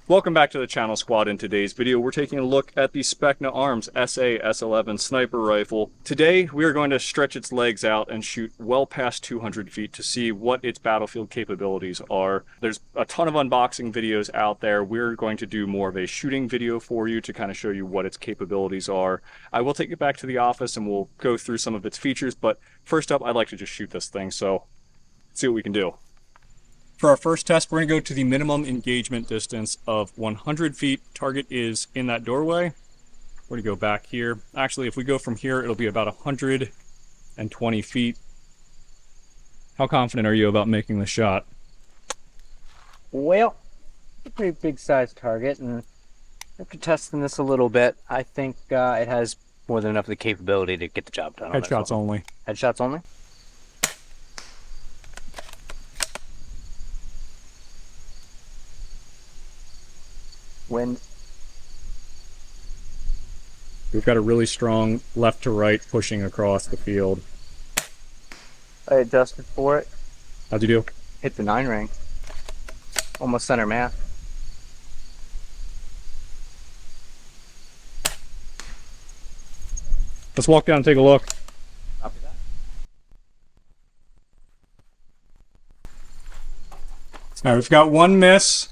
Welcome back to the channel, squad. In today's video, we're taking a look at the Specna Arms SA SA-S11 Sniper Rifle. Today, we are going to stretch its legs out and shoot well past 200 feet to see what its battlefield capabilities are. There's a ton of unboxing videos out there. We're going to do more of a shooting video for you to kind of show you what its capabilities are. I will take it back to the office and we'll go through some of its features, but first up, I'd like to just shoot this thing, so let's see what we can do. For our first test, we're going to go to the minimum engagement distance of 100 feet. Target is in that doorway. We're going to go back here. Actually, if we go from here, it'll be about 120 feet. How confident are you about making the shot? Well, it's a pretty big size target, and after testing this a little bit, I think it has more than enough of the capability to get the job done. Headshots only. Headshots only? Wind. We've got a really strong left to right pushing across the field. I adjusted for it. How'd you do? Hit the 9 ring. Almost center mass. Let's walk down and take a look. Copy that. All right, we've got one miss.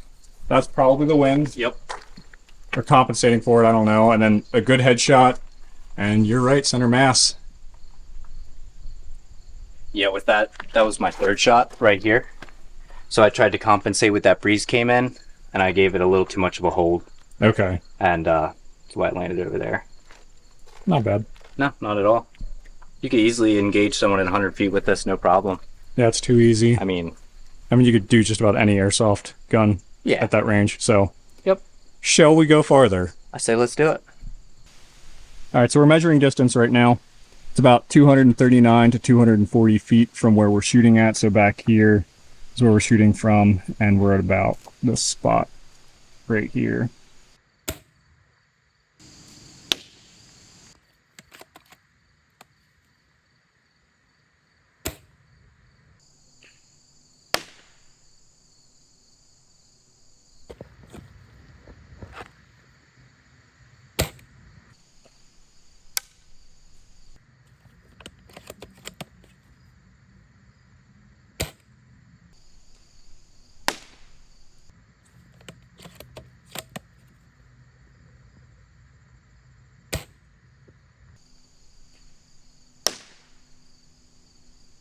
That's probably the wind. Yep. Or compensating for it, I don't know. And then a good headshot. And you're right, center mass. Yeah, with that was my third shot right here. So I tried to compensate with that breeze came in, and I gave it a little too much of a hold. Okay. And that's why it landed over there. Not bad. No, not at all. You could easily engage someone at 100 feet with this, no problem. Yeah, it's too easy. I mean, you could do just about any airsoft gun at that range. So, yep. Shall we go farther? I say let's do it. All right, so we're measuring distance right now. It's about 239 to 240 feet from where we're shooting at. So back here is where we're shooting from, and we're at about this spot right here.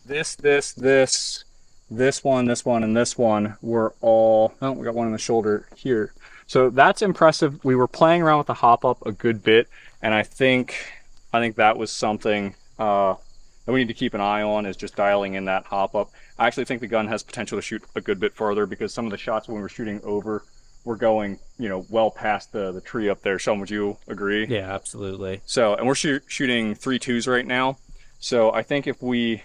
This one, and this one were all, oh, we got one in the shoulder here. So that's impressive. We were playing around with the hop up a good bit, and I think that was something that we need to keep an eye on, is just dialing in that hop up. I actually think the gun has potential to shoot a good bit farther, because some of the shots when we were shooting over were going, you know, well past the tree up there. Sean, would you agree? Yeah, absolutely. So, and we're shooting 3.2s right now. So I think if we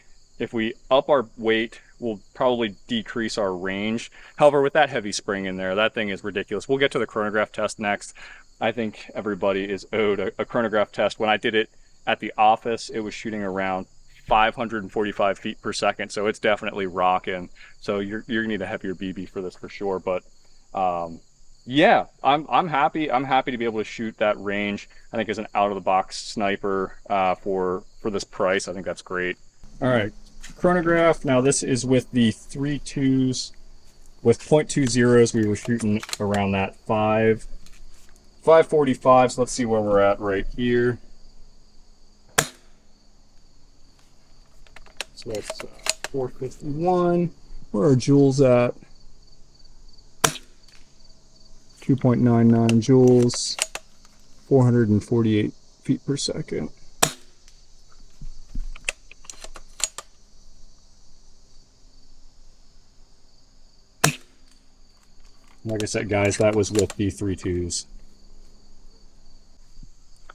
up our weight, we'll probably decrease our range. However, with that heavy spring in there, that thing is ridiculous. We'll get to the chronograph test next. I think everybody is owed a chronograph test. When I did it at the office, it was shooting around 545 feet per second. So it's definitely rocking. So you're gonna need a heavier BB for this for sure. But yeah, I'm happy. I'm happy to be able to shoot that range. I think as an out of the box sniper for this price, I think that's great. All right. Chronograph. Now this is with the 3.2s. With 0.20s, we were shooting around that 545. So let's see where we're at right here. So that's 451. Where are joules at? 2.99 joules. 448 feet per second. Like I said, guys, that was with the 3.2s.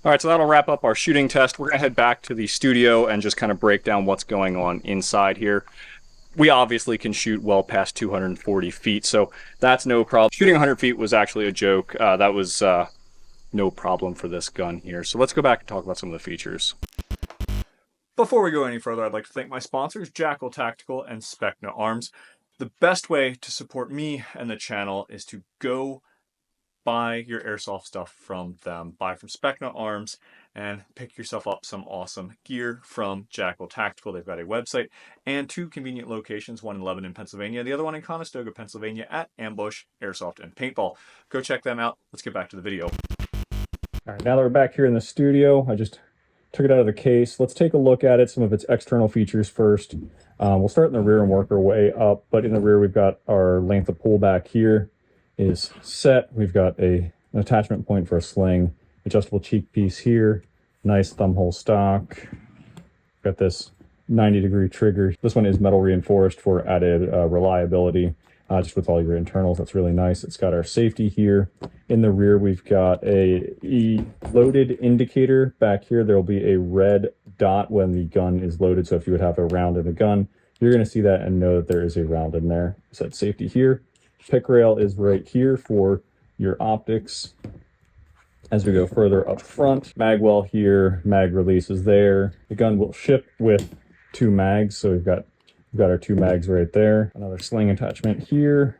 All right, so that'll wrap up our shooting test. We're gonna head back to the studio and just kind of break down what's going on inside here. We obviously can shoot well past 240 feet, so that's no problem. Shooting 100 feet was actually a joke. That was no problem for this gun here. So let's go back and talk about some of the features. Before we go any further, I'd like to thank my sponsors, Jackal Tactical and Specna Arms. The best way to support me and the channel is to go buy your airsoft stuff from them. Buy from Specna Arms and pick yourself up some awesome gear from Jackal Tactical. They've got a website and 2 convenient locations, one in Lebanon, Pennsylvania, the other one in Conestoga, Pennsylvania at Ambush, Airsoft, and Paintball. Go check them out. Let's get back to the video. All right, now that we're back here in the studio, I just took it out of the case. Let's take a look at it, some of its external features first. We'll start in the rear and work our way up, but in the rear we've got our length of pullback here is set. We've got an attachment point for a sling, adjustable cheek piece here, nice thumb hole stock. Got this 90-degree trigger. This one is metal reinforced for added reliability, just with all your internals. That's really nice. It's got our safety here. In the rear, we've got a loaded indicator. Back here, there will be a red dot when the gun is loaded. So if you would have a round in the gun, you're going to see that and know that there is a round in there. Set safety here. Pick rail is right here for your optics. As we go further up front, mag well here, mag release is there. The gun will ship with 2 mags, so we've got our 2 mags right there. Another sling attachment here.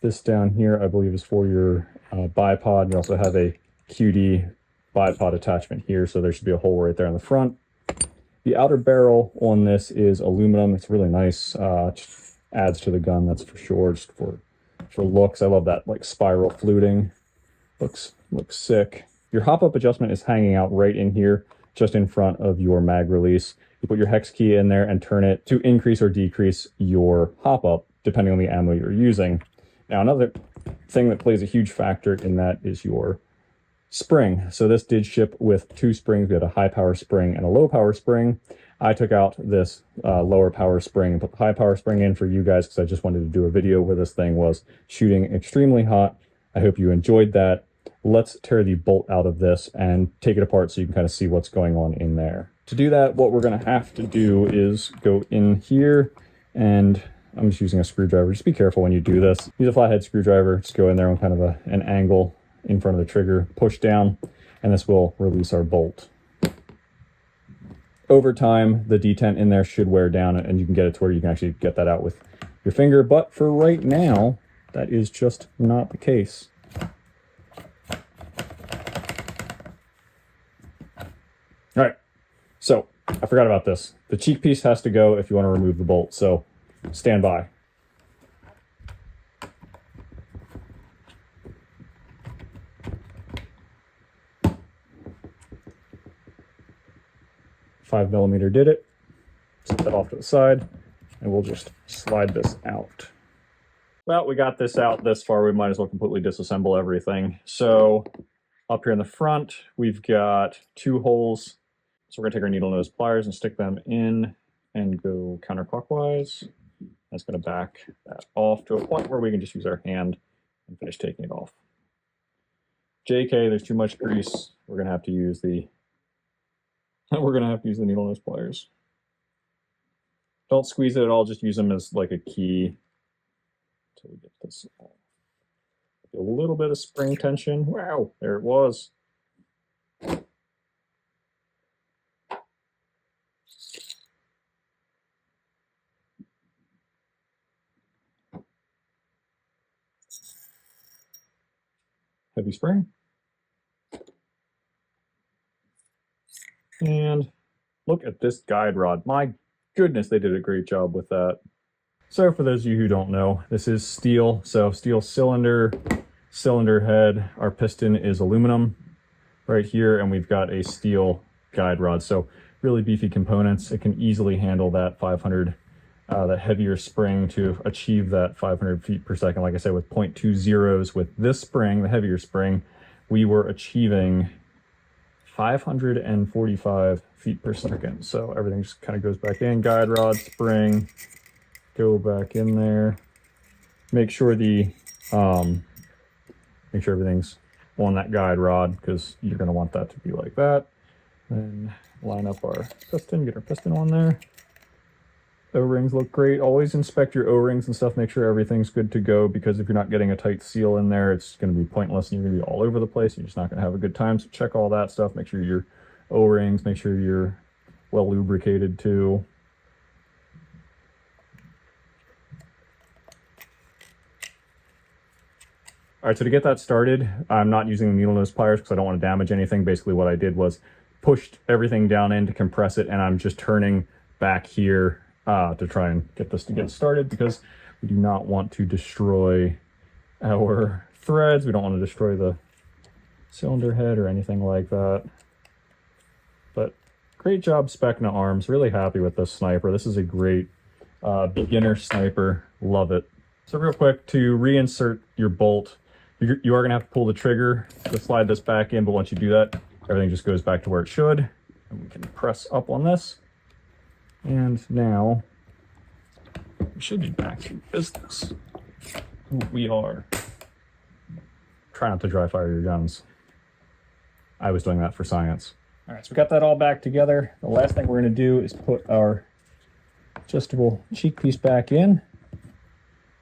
This down here, I believe, is for your bipod. You also have a QD bipod attachment here, so there should be a hole right there in the front. The outer barrel on this is aluminum. It's really nice. Just adds to the gun, that's for sure. Just for looks, I love that like spiral fluting. Looks sick. Your hop-up adjustment is hanging out right in here, just in front of your mag release. You put your hex key in there and turn it to increase or decrease your hop-up, depending on the ammo you're using. Now, another thing that plays a huge factor in that is your spring. So this did ship with 2 springs. We had a high-power spring and a low-power spring. I took out this lower power spring and put the high power spring in for you guys because I just wanted to do a video where this thing was shooting extremely hot. I hope you enjoyed that. Let's tear the bolt out of this and take it apart so you can kind of see what's going on in there. To do that, what we're going to have to do is go in here, and I'm just using a screwdriver. Just be careful when you do this. Use a flathead screwdriver. Just go in there on kind of an angle in front of the trigger, push down, and this will release our bolt. Over time, the detent in there should wear down, and you can get it to where you can actually get that out with your finger. But for right now, that is just not the case. All right, so I forgot about this. The cheek piece has to go if you want to remove the bolt, so stand by. .5 millimeter did it. Set that off to the side, and we'll just slide this out. Well, we got this out this far. We might as well completely disassemble everything. So up here in the front, we've got 2 holes. So we're gonna take our needle nose pliers and stick them in and go counterclockwise. That's gonna back that off to a point where we can just use our hand and finish taking it off. JK, there's too much grease. We're gonna have to use the needle nose pliers. Don't squeeze it at all, just use them as like a key until we get this off. A little bit of spring tension. Wow, there it was. Heavy spring. And look at this guide rod. My goodness, they did a great job with that. So for those of you who don't know, this is steel. So steel cylinder head. Our piston is aluminum right here, and we've got a steel guide rod. So really beefy components. It can easily handle that 500, that heavier spring to achieve that 500 feet per second. Like I said, with 0.20s with this spring, the heavier spring, we were achieving 545 feet per second. So everything just kind of goes back in. Guide rod, spring, go back in there. Make sure everything's on that guide rod, because you're going to want that to be like that. Then line up our piston, get our piston on there. O-rings look great. Always inspect your O-rings and stuff. Make sure everything's good to go, because if you're not getting a tight seal in there, it's going to be pointless and you're going to be all over the place. You're just not going to have a good time. So check all that stuff. Make sure your O-rings, make sure you're well lubricated too. All right, so to get that started, I'm not using the needle nose pliers because I don't want to damage anything. Basically what I did was pushed everything down in to compress it, and I'm just turning back here to try and get this to get started, because we do not want to destroy our threads. We don't want to destroy the cylinder head or anything like that. But great job, Specna Arms. Really happy with this sniper. This is a great beginner sniper. Love it. So real quick, to reinsert your bolt, you are going to have to pull the trigger to slide this back in, but once you do that, everything just goes back to where it should. And we can press up on this. And now we should be back to business. We are. Try not to dry fire your guns. I was doing that for science. All right, so we got that all back together. The last thing we're going to do is put our adjustable cheek piece back in.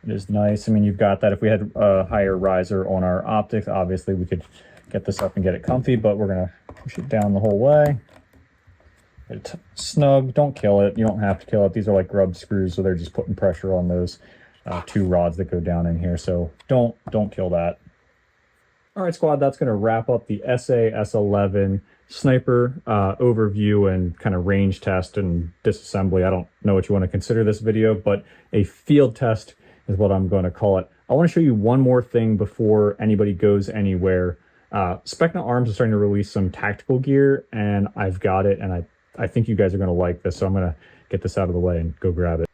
It is nice. I mean, you've got that. If we had a higher riser on our optics, obviously we could get this up and get it comfy, but we're going to push it down the whole way. Get it snug. Don't kill it. You don't have to kill it. These are like grub screws, so they're just putting pressure on those two rods that go down in here. So don't kill that. All right, squad, that's going to wrap up the SA S11 Sniper overview and kind of range test and disassembly. I don't know what you want to consider this video, but a field test is what I'm going to call it. I want to show you one more thing before anybody goes anywhere. Specna Arms is starting to release some tactical gear, and I've got it, and I think you guys are going to like this, so I'm going to get this out of the way and go grab it.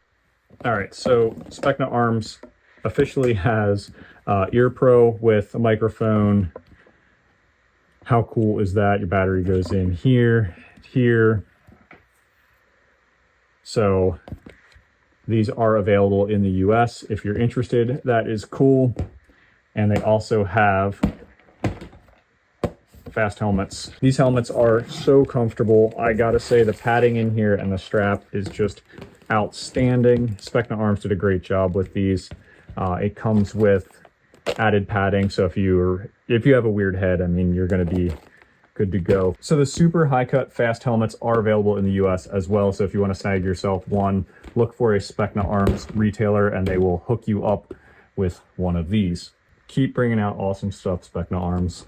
All right, so Specna Arms officially has Ear Pro with a microphone. How cool is that? Your battery goes in here, here. So these are available in the US. If you're interested, that is cool. And they also have fast helmets. These helmets are so comfortable. I gotta say, the padding in here and the strap is just outstanding. Specna Arms did a great job with these. It comes with added padding, so if you have a weird head, I mean, you're going to be good to go. So the super high cut fast helmets are available in the US as well, so if you want to snag yourself one, look for a Specna Arms retailer and they will hook you up with one of these. Keep bringing out awesome stuff, Specna Arms.